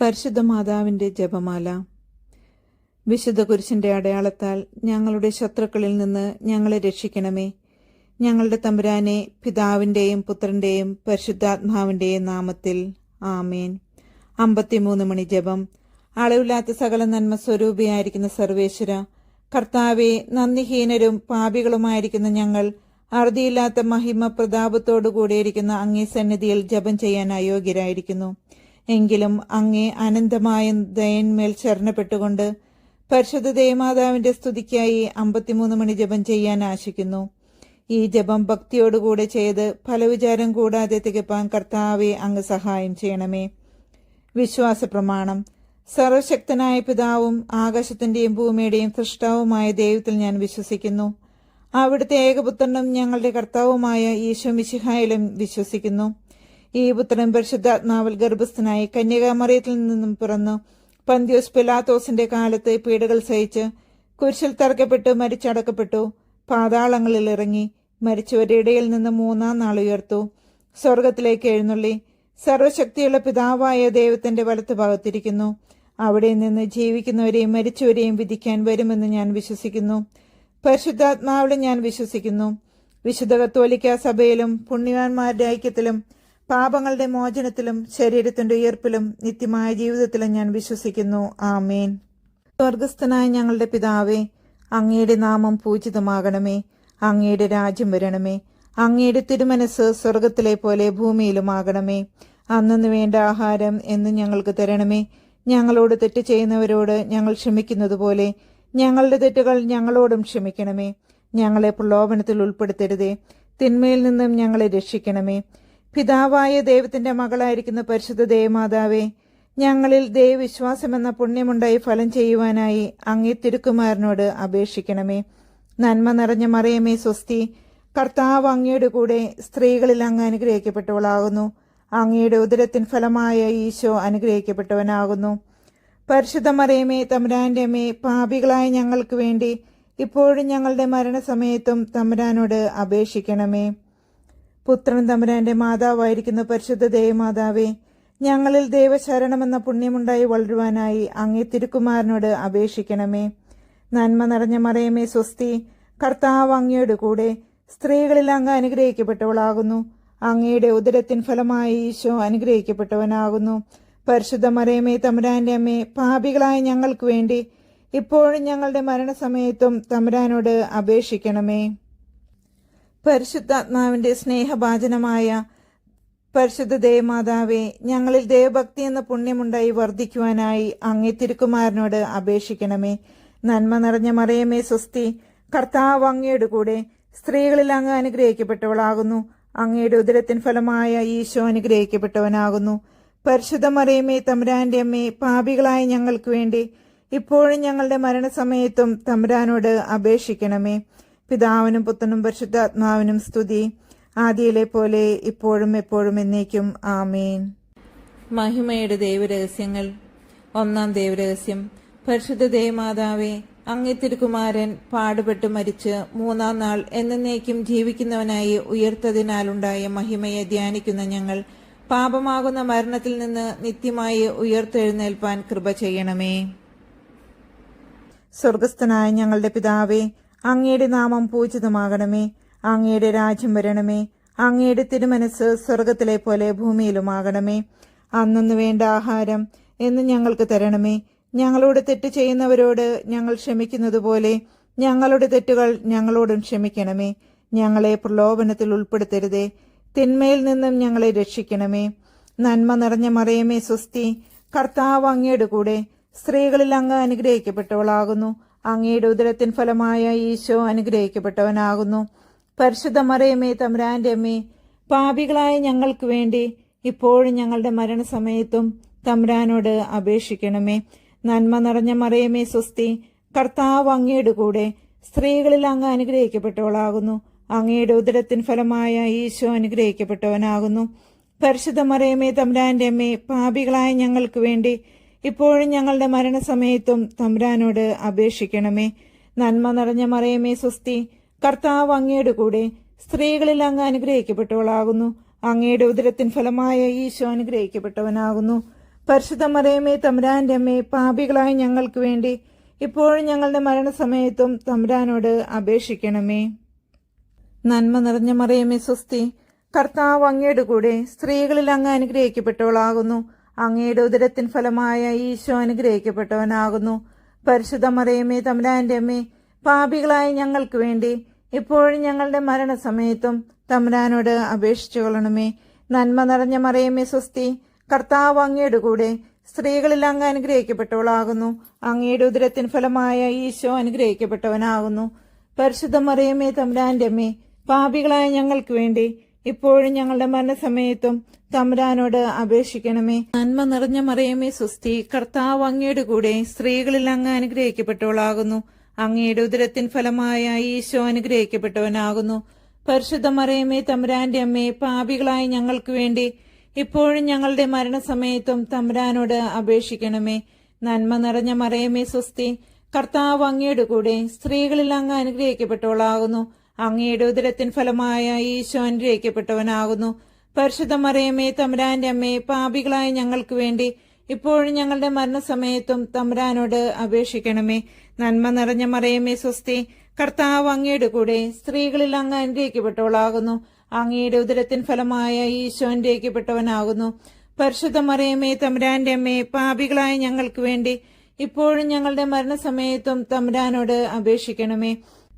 പരിശുദ്ധ മാതാവിന്റെ ജപമാല. വിശുദ്ധ കുരിശിന്റെ അടയാളത്താൽ ഞങ്ങളുടെ ശത്രുക്കളിൽ നിന്ന് ഞങ്ങളെ രക്ഷിക്കണമേ. ഞങ്ങളുടെ തമ്പുരാനെ, പിതാവിന്റെയും പുത്രന്റെയും പരിശുദ്ധാത്മാവിന്റെയും നാമത്തിൽ ആമേൻ. 53 മണി ജപം. അളവില്ലാത്ത സകല നന്മ സ്വരൂപിയായിരിക്കുന്ന സർവേശ്വര, കർത്താവെ, നന്ദിഹീനരും പാപികളുമായിരിക്കുന്ന ഞങ്ങൾ അറുതിയില്ലാത്ത മഹിമ പ്രതാപത്തോടുകൂടിയിരിക്കുന്ന അങ്ങേ സന്നിധിയിൽ ജപം ചെയ്യാൻ അയോഗ്യരായിരിക്കുന്നു. എങ്കിലും അങ്ങേ അനന്തമായ ദയന്മേൽ ശരണപ്പെട്ടുകൊണ്ട് പരിശുദ്ധ ദേവമാതാവിന്റെ സ്തുതിക്കായി 53 മണി ജപം ചെയ്യാൻ ആശിക്കുന്നു. ഈ ജപം ഭക്തിയോടുകൂടെ ചെയ്ത് ഫലവിചാരം കൂടാതെ തികപ്പാൻ കർത്താവെ അങ്ങ് സഹായം ചെയ്യണമേ. വിശ്വാസ പ്രമാണം. സർവശക്തനായ പിതാവും ആകാശത്തിന്റെയും ഭൂമിയുടെയും സൃഷ്ടാവുമായ ദൈവത്തിൽ ഞാൻ വിശ്വസിക്കുന്നു. അവിടുത്തെ ഏകപുത്രനും ഞങ്ങളുടെ കർത്താവുമായ ഈശോ മിശിഹായിലും വിശ്വസിക്കുന്നു. ഈ പുത്രൻ പരിശുദ്ധാത്മാവിൽ ഗർഭസ്ഥനായി കന്യകാമറിയത്തിൽ നിന്നും പിറന്നു പന്തിയോസ് പിലാത്തോസിന്റെ കാലത്ത് പീഡകൾ സഹിച്ച് കുരിശിൽ തറക്കപ്പെട്ടു മരിച്ചടക്കപ്പെട്ടു. പാതാളങ്ങളിൽ ഇറങ്ങി മരിച്ചവരുടെ ഇടയിൽ നിന്ന് 3-ാം നാൾ ഉയർത്തു. സ്വർഗത്തിലേക്ക് എഴുന്നള്ളി സർവശക്തിയുള്ള പിതാവായ ദൈവത്തിന്റെ വലത്ത് ഭാഗത്തിരിക്കുന്നു. അവിടെ നിന്ന് ജീവിക്കുന്നവരെയും മരിച്ചവരെയും വിധിക്കാൻ വരുമെന്ന് ഞാൻ വിശ്വസിക്കുന്നു. പരിശുദ്ധാത്മാവിലും ഞാൻ വിശ്വസിക്കുന്നു. വിശുദ്ധ കത്തോലിക്ക സഭയിലും പുണ്യവാന്മാരുടെ ഐക്യത്തിലും പാപങ്ങളുടെ മോചനത്തിലും ശരീരത്തിന്റെ ഉയർപ്പിലും നിത്യമായ ജീവിതത്തിലും ഞാൻ വിശ്വസിക്കുന്നു. ആമേൻ. സ്വർഗസ്ഥനായ ഞങ്ങളുടെ പിതാവേ, അങ്ങയുടെ നാമം പൂജിതമാകണമേ. അങ്ങയുടെ രാജ്യം വരണമേ. അങ്ങയുടെ തിരുമനസ് സ്വർഗത്തിലെ പോലെ ഭൂമിയിലുമാകണമേ. അന്നു വേണ്ട ആഹാരം എന്നും ഞങ്ങൾക്ക് തരണമേ. ഞങ്ങളോട് തെറ്റ് ചെയ്യുന്നവരോട് ഞങ്ങൾ ക്ഷമിക്കുന്നത് പോലെ ഞങ്ങളുടെ തെറ്റുകൾ ഞങ്ങളോടും ക്ഷമിക്കണമേ. ഞങ്ങളെ പ്രലോഭനത്തിൽ ഉൾപ്പെടുത്തരുതേ, തിന്മയിൽ നിന്നും ഞങ്ങളെ രക്ഷിക്കണമേ. പിതാവായ ദൈവത്തിന്റെ മകളായിരിക്കുന്ന പരിശുദ്ധ ദേവമാതാവേ, ഞങ്ങളിൽ ദൈവവിശ്വാസമെന്ന പുണ്യമുണ്ടായി ഫലം ചെയ്യുവാനായി അങ്ങേ തിരുക്കുമാരനോട് അപേക്ഷിക്കണമേ. നന്മ നിറഞ്ഞ മറിയമേ സ്വസ്തി, കർത്താവ് അങ്ങയുടെ കൂടെ സ്ത്രീകളിൽ അങ്ങ് അനുഗ്രഹിക്കപ്പെട്ടവളാകുന്നു. അങ്ങയുടെ ഉദരത്തിൻ ഫലമായ ഈശോ അനുഗ്രഹിക്കപ്പെട്ടവനാകുന്നു. പരിശുദ്ധ മറിയമേ, തമ്പുരാന്റെ അമ്മേ, പാപികളായ ഞങ്ങൾക്ക് വേണ്ടി ഇപ്പോഴും ഞങ്ങളുടെ മരണസമയത്തും തമ്പുരാനോട് അപേക്ഷിക്കണമേ. പുത്രൻ തമ്പുരാന്റെ മാതാവായിരിക്കുന്ന പരിശുദ്ധ ദേവമാതാവേ, ഞങ്ങളിൽ ദൈവശരണമെന്ന പുണ്യമുണ്ടായി വളരുവാനായി അങ്ങേ തിരുക്കുമാരനോട് അപേക്ഷിക്കണമേ. നന്മ നിറഞ്ഞ മറിയമേ സ്വസ്തി, കർത്താവ് അങ്ങയുടെ കൂടെ സ്ത്രീകളിൽ അങ്ങ് അനുഗ്രഹിക്കപ്പെട്ടവളാകുന്നു. അങ്ങയുടെ ഉദരത്തിൻ ഫലമായി ഈശോ അനുഗ്രഹിക്കപ്പെട്ടവനാകുന്നു. പരിശുദ്ധ മറിയമേ, തമ്പുരാന്റെ അമ്മേ, പാപികളായ ഞങ്ങൾക്ക് വേണ്ടി ഇപ്പോഴും ഞങ്ങളുടെ മരണസമയത്തും തമ്പുരാനോട് അപേക്ഷിക്കണമേ. പരിശുദ്ധാത്മാവിന്റെ സ്നേഹഭാജനമായ പരിശുദ്ധ ദേവമാതാവേ, ഞങ്ങളിൽ ദേവഭക്തി എന്ന പുണ്യമുണ്ടായി വർദ്ധിക്കുവാനായി അങ്ങേ തിരുക്കുമാരനോട് അപേക്ഷിക്കണമേ. നന്മ നിറഞ്ഞ മറിയമേ സ്വസ്തി, കർത്താവ് അങ്ങയുടെ കൂടെ സ്ത്രീകളിൽ അങ്ങ് അനുഗ്രഹിക്കപ്പെട്ടവളാകുന്നു. അങ്ങയുടെ ഉദരത്തിൻ ഫലമായ ഈശോ അനുഗ്രഹിക്കപ്പെട്ടവനാകുന്നു. പരിശുദ്ധ മറിയമേ, തമ്പുരാന്റെ അമ്മേ, പാപികളായ ഞങ്ങൾക്ക് വേണ്ടി ഇപ്പോഴും ഞങ്ങളുടെ മരണസമയത്തും തമ്പുരാനോട് അപേക്ഷിക്കണമേ. പിതാവിനും പുത്രനും പരിശുദ്ധാത്മാവിനും സ്തുതി, ആദിയിലെ പോലെ ഇപ്പോഴും എപ്പോഴും എന്നേക്കും. ആമേൻ. മഹിമയുടെ ദൈവരഹസ്യങ്ങൾ. 1-ാം ദൈവരഹസ്യം. പരിശുദ്ധ ദേവമാതാവേ, അങ്ങേ തിരുക്കുമാരൻ പാടുപെട്ട് മരിച്ച് 3-ാം നാൾ എന്നേക്കും ജീവിക്കുന്നവനായി ഉയർത്തതിനാലുണ്ടായ മഹിമയെ ധ്യാനിക്കുന്ന ഞങ്ങൾ പാപമാകുന്ന മരണത്തിൽ നിന്ന് നിത്യമായി ഉയർത്തെഴുന്നേൽപ്പാൻ കൃപ ചെയ്യണമേ. സ്വർഗസ്ഥനായ ഞങ്ങളുടെ പിതാവേ, അങ്ങയുടെ നാമം പൂജിതമാകണമേ. അങ്ങയുടെ രാജ്യം വരണമേ. അങ്ങയുടെ തിരുമനസ് സ്വർഗത്തിലെ പോലെ ഭൂമിയിലുമാകണമേ. അന്നു വേണ്ട ആഹാരം എന്ന് ഞങ്ങൾക്ക് തരണമേ. ഞങ്ങളോട് തെറ്റ് ചെയ്യുന്നവരോട് ഞങ്ങൾ ക്ഷമിക്കുന്നത് പോലെ ഞങ്ങളുടെ തെറ്റുകൾ ഞങ്ങളോടും ക്ഷമിക്കണമേ. ഞങ്ങളെ പ്രലോഭനത്തിൽ ഉൾപ്പെടുത്തരുതേ, തിന്മയിൽ നിന്നും ഞങ്ങളെ രക്ഷിക്കണമേ. നന്മ നിറഞ്ഞ മറിയമേ സ്വസ്തി, കർത്താവ് അങ്ങയുടെ കൂടെ സ്ത്രീകളിൽ അങ്ങ് അനുഗ്രഹിക്കപ്പെട്ടവളാകുന്നു. അങ്ങയുടെ ഉദരത്തിൻ ഫലമായ ഈശോ അനുഗ്രഹിക്കപ്പെട്ടവനാകുന്നു. പരിശുദ്ധ മറിയമേ, തമ്പുരാന്റെ അമ്മേ, പാപികളായ ഞങ്ങൾക്ക് വേണ്ടി ഇപ്പോഴും ഞങ്ങളുടെ മരണസമയത്തും തമ്പുരാനോട് അപേക്ഷിക്കണമേ. നന്മ നിറഞ്ഞ മറിയമേ സ്വസ്തി, കർത്താവ് അങ്ങയുടെ കൂടെ സ്ത്രീകളിൽ അങ്ങ് അനുഗ്രഹിക്കപ്പെട്ടവളാകുന്നു. അങ്ങയുടെ ഉദരത്തിൻ ഫലമായ ഈശോ അനുഗ്രഹിക്കപ്പെട്ടവനാകുന്നു. പരിശുദ്ധ മറിയമേ, തമ്പുരാന്റെ അമ്മേ, പാപികളായ ഞങ്ങൾക്ക് വേണ്ടി ഇപ്പോഴും ഞങ്ങളുടെ മരണസമയത്തും തമ്പുരാനോട് അപേക്ഷിക്കണമേ. നന്മ നിറഞ്ഞ മറിയമേ സ്വസ്തി, കർത്താവ് അങ്ങയുടെ കൂടെ സ്ത്രീകളിൽ അങ്ങ് അനുഗ്രഹിക്കപ്പെട്ടവളാകുന്നു. അങ്ങയുടെ ഉദരത്തിൻ ഫലമായ ഈശോ അനുഗ്രഹിക്കപ്പെട്ടവനാകുന്നു. പരിശുദ്ധ മറിയമേ തമ്പുരാന്റെ അമ്മേ, പാപികളായ ഞങ്ങൾക്ക് വേണ്ടി ഇപ്പോഴും ഞങ്ങളുടെ മരണസമയത്തും തമ്പുരാനോട് അപേക്ഷിക്കണമേ. നന്മ നിറഞ്ഞ മറിയമേ സ്വസ്തി, കർത്താവ് അങ്ങയുടെ കൂടെ സ്ത്രീകളിൽ അങ്ങ് അനുഗ്രഹിക്കപ്പെട്ടവളാകുന്നു. അങ്ങയുടെ ഉദരത്തിൻ ഫലമായ ഈശോ അനുഗ്രഹിക്കപ്പെട്ടവനാകുന്നു. പരിശുദ്ധ മറിയമേ തമ്പുരാന്റെ അമ്മേ, പാപികളായ ഞങ്ങൾക്ക് വേണ്ടി ഇപ്പോഴും ഞങ്ങളുടെ മരണസമയത്തും തമ്പുരാനോട് അപേക്ഷിച്ചു കൊള്ളണമേ. നന്മ നിറഞ്ഞ മറിയമേ സ്വസ്തി, കർത്താവ് അങ്ങയുടെ കൂടെ സ്ത്രീകളിൽ അങ്ങ് അനുഗ്രഹിക്കപ്പെട്ടവളാകുന്നു. അങ്ങയുടെ ഉദരത്തിൻ ഫലമായ ഈശോ അനുഗ്രഹിക്കപ്പെട്ടവനാകുന്നു. പരിശുദ്ധ മറിയമേ തമ്പുരാന്റെ അമ്മേ, പാപികളായ ഞങ്ങൾക്ക് വേണ്ടി ഇപ്പോഴും ഞങ്ങളുടെ മരണസമയത്തും തമ്പുരാനോട് അപേക്ഷിക്കണമേ. നന്മ നിറഞ്ഞ മറിയമേ സ്വസ്തി, കർത്താവ് അങ്ങയുടെ കൂടെ സ്ത്രീകളിൽ അങ്ങ് അനുഗ്രഹിക്കപ്പെട്ടവളാകുന്നു. അങ്ങയുടെ ഉദരത്തിൻ ഫലമായ ഈശോ അനുഗ്രഹിക്കപ്പെട്ടവനാകുന്നു. പരിശുദ്ധ മറിയമേ തമ്പുരാന്റെ അമ്മേ, പാപികളായ ഞങ്ങൾക്ക് വേണ്ടി ഇപ്പോഴും ഞങ്ങളുടെ മരണസമയത്തും തമ്പുരാനോട് അപേക്ഷിക്കണമേ. നന്മ നിറഞ്ഞ മറിയമേ സ്വസ്തി, കർത്താവ് അങ്ങയുടെ കൂടെ സ്ത്രീകളിൽ അങ്ങ് അനുഗ്രഹിക്കപ്പെട്ടവളാകുന്നു. അങ്ങയുടെ ഉദരത്തിൻ ഫലമായ ഈശോ അനുഗ്രഹിക്കപ്പെട്ടവനാകുന്നു. പരിശുദ്ധ മറിയമേ തമ്പുരാന്റെ അമ്മേ, പാപികളായ ഞങ്ങൾക്ക് വേണ്ടി ഇപ്പോഴും ഞങ്ങളുടെ മരണസമയത്തും തമ്പുരാനോട് അപേക്ഷിക്കണമേ. നന്മ നിറഞ്ഞ മറിയമേ സ്വസ്തി, കർത്താവ് അങ്ങയുടെ കൂടെ സ്ത്രീകളിൽ അങ്ങ് അനുഗ്രഹിക്കപ്പെട്ടവളാകുന്നു. അങ്ങയുടെ ഉദരത്തിൻ ഫലമായ ഈശോ അനുഗ്രഹിക്കപ്പെട്ടവനാകുന്നു. പരിശുദ്ധ മറിയമേ തമ്പുരാന്റെ അമ്മേ, പാപികളായ ഞങ്ങൾക്ക് വേണ്ടി ഇപ്പോഴും ഞങ്ങളുടെ മരണസമയത്തും തമ്പുരാനോട് അപേക്ഷിക്കണമേ.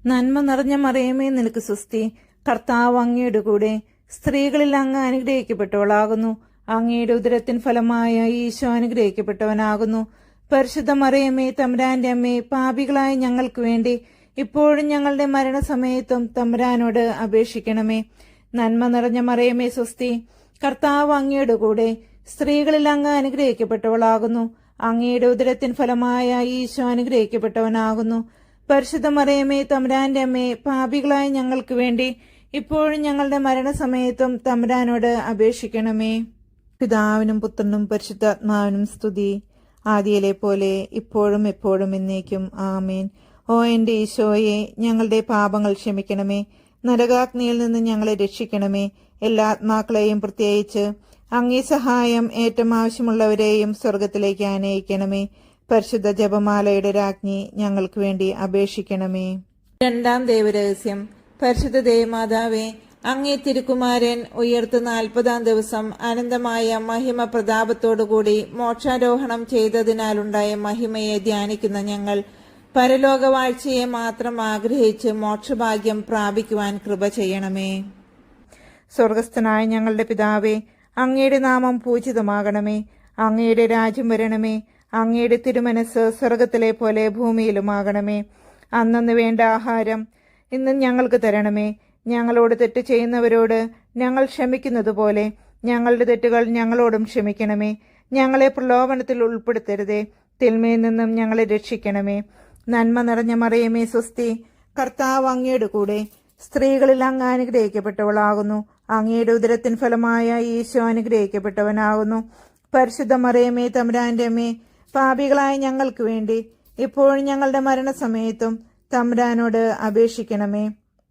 നന്മ നിറഞ്ഞ മറിയമേ നിനക്ക് സ്വസ്തി, കർത്താവ് അങ്ങയുടെ കൂടെ സ്ത്രീകളിൽ അങ്ങ് അനുഗ്രഹിക്കപ്പെട്ടവളാകുന്നു. അങ്ങയുടെ ഉദരത്തിൻ ഫലമായ ഈശോ അനുഗ്രഹിക്കപ്പെട്ടവനാകുന്നു. പരിശുദ്ധ മറിയമേ തമ്പുരാന്റെ അമ്മേ, പാപികളായ ഞങ്ങൾക്ക് വേണ്ടി ഇപ്പോഴും ഞങ്ങളുടെ മരണസമയത്തും തമ്പുരാനോട് അപേക്ഷിക്കണമേ. നന്മ നിറഞ്ഞ മറിയമേ സ്വസ്തി, കർത്താവ് അങ്ങയുടെ കൂടെ സ്ത്രീകളിൽ അങ്ങ് അനുഗ്രഹിക്കപ്പെട്ടവളാകുന്നു. അങ്ങയുടെ ഉദരത്തിൻ ഫലമായ ഈശോ അനുഗ്രഹിക്കപ്പെട്ടവനാകുന്നു. പരിശുദ്ധ മറിയമേ തമ്പുരാന്റെ അമ്മേ, പാപികളായ ഞങ്ങൾക്ക് വേണ്ടി ഇപ്പോഴും ഞങ്ങളുടെ മരണസമയത്തും തമ്പുരാനോട് അപേക്ഷിക്കണമേ. പിതാവിനും പുത്രനും പരിശുദ്ധാത്മാവിനും സ്തുതി, ആദിയിലെ പോലെ ഇപ്പോഴും എപ്പോഴും എന്നേക്കും ആമേൻ. ഓ എന്റെ ഈശോയെ, ഞങ്ങളുടെ പാപങ്ങൾ ക്ഷമിക്കണമേ. നരകാഗ്നിയിൽ നിന്ന് ഞങ്ങളെ രക്ഷിക്കണമേ. എല്ലാ ആത്മാക്കളെയും പ്രത്യേകിച്ച് അങ്ങേ സഹായം ഏറ്റവും ആവശ്യമുള്ളവരെയും സ്വർഗത്തിലേക്ക് ആനയിക്കണമേ. പരിശുദ്ധ ജപമാലയുടെ രാജ്ഞി ഞങ്ങൾക്ക് വേണ്ടി അപേക്ഷിക്കണമേ. രണ്ടാം ദൈവരഹസ്യം. പരിശുദ്ധ ദേവമാതാവേ, അങ്ങേ തിരുക്കുമാരൻ ഉയർത്ത് 40-ാം ദിവസം അനന്തമായ മഹിമ പ്രതാപത്തോടുകൂടി മോക്ഷാരോഹണം ചെയ്തതിനാലുണ്ടായ മഹിമയെ ധ്യാനിക്കുന്ന ഞങ്ങൾ പരലോകവാഴ്ചയെ മാത്രം ആഗ്രഹിച്ച് മോക്ഷഭാഗ്യം പ്രാപിക്കുവാൻ കൃപ ചെയ്യണമേ. സ്വർഗസ്ഥനായ ഞങ്ങളുടെ പിതാവേ, അങ്ങയുടെ നാമം പൂജിതമാകണമേ. അങ്ങയുടെ രാജ്യം വരണമേ. അങ്ങയുടെ തിരുമനസ് സ്വർഗത്തിലെ പോലെ ഭൂമിയിലുമാകണമേ. അന്നന്ന് വേണ്ട ആഹാരം ഇന്ന് ഞങ്ങൾക്ക് തരണമേ. ഞങ്ങളോട് തെറ്റ് ചെയ്യുന്നവരോട് ഞങ്ങൾ ക്ഷമിക്കുന്നത് പോലെ ഞങ്ങളുടെ തെറ്റുകൾ ഞങ്ങളോടും ക്ഷമിക്കണമേ. ഞങ്ങളെ പ്രലോഭനത്തിൽ ഉൾപ്പെടുത്തരുതേ, തിന്മയിൽ നിന്നും ഞങ്ങളെ രക്ഷിക്കണമേ. നന്മ നിറഞ്ഞ മറിയമേ സ്വസ്തി, കർത്താവ് അങ്ങയുടെ കൂടെ സ്ത്രീകളിൽ അങ്ങ് അനുഗ്രഹിക്കപ്പെട്ടവളാകുന്നു. അങ്ങയുടെ ഉദരത്തിൻ ഫലമായ ഈശോ അനുഗ്രഹിക്കപ്പെട്ടവനാകുന്നു. പരിശുദ്ധ മറിയമേ തമ്പുരാന്റെ അമ്മേ, പാപികളായ ഞങ്ങൾക്ക് വേണ്ടി ഇപ്പോഴും ഞങ്ങളുടെ മരണസമയത്തും തമ്പുരാനോട് അപേക്ഷിക്കണമേ.